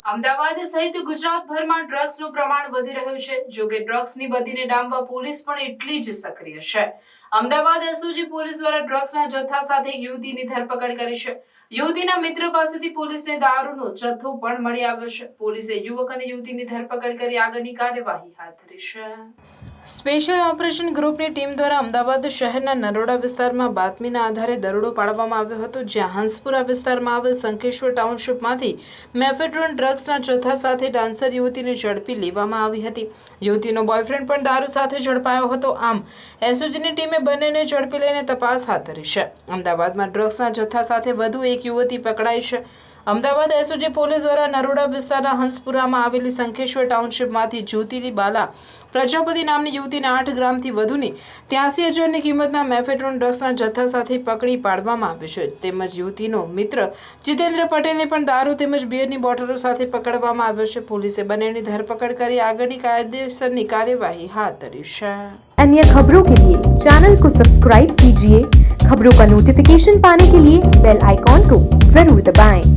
અમદાવાદ સહિત ગુજરાતભરમાં ડ્રગ્સનું પ્રમાણ વધી રહ્યું છે. જો કે ડ્રગ્સની બદીને ડામવા પોલીસ પણ એટલી જ સક્રિય છે. અમદાવાદ એસઓજી પોલીસ દ્વારા ડ્રગ્સના જથ્થા સાથે એક યુવતીની ધરપકડ કરી છે. યુવતીના મિત્ર પાસેથી પોલીસને દારૂનો જથ્થો પણ મળી આવ્યો છે. પોલીસે યુવક અને યુવતીની ધરપકડ કરી આગળની કાર્યવાહી હાથ ધરી છે. સ્પેશિયલ ઓપરેશન ગ્રુપની ટીમ દ્વારા અમદાવાદ શહેરના નરોડા વિસ્તારમાં બાતમીના આધારે દરોડો પાડવામાં આવ્યો હતો, જ્યાં હંસપુરા વિસ્તારમાં આવેલ સંકેશ્વર ટાઉનશીપમાંથી મેફેડ્રોન ડ્રગ્સના જથ્થા સાથે ડાન્સર યુવતીને ઝડપી લેવામાં આવી હતી. યુવતીનો બોયફ્રેન્ડ પણ દારૂ સાથે ઝડપાયો હતો. આમ એસઓજીની ટીમે બંનેને ઝડપી લઈને તપાસ હાથ ધરી છે. અમદાવાદમાં ડ્રગ્સના જથ્થા સાથે વધુ એક યુવતી પકડાઈ છે. અમદાવાદ એસઓજી પોલીસ દ્વારા નરોડા વિસ્તારના હંસપુરામાં આવેલી સંકેશ્વર ટાઉનશીપમાંથી જ્યોતિલી બાલા પ્રજાપતિ નામની યુવતીને 8 ગ્રામથી વધુની 83,000ની કિંમતના મેફેડ્રોન ડ્રગ્સના જથ્થા સાથે પકડી પાડવામાં આવ્યો છે. તેમજ યુવતીનો મિત્ર જીતેન્દ્ર પટેલને પણ દારૂ તેમજ બિયરની બોટલો સાથે પકડવામાં આવ્યો છે. પોલીસે બંનેની ધરપકડ કરી આગળની કાયદેસરની કાર્યવાહી હાથ ધરી છે. अन्य खबरों के लिए चैनल को सब्सक्राइब कीजिए. खबरों का नोटिफिकेशन पाने के लिए बेल आइकॉन को जरूर दबाएं.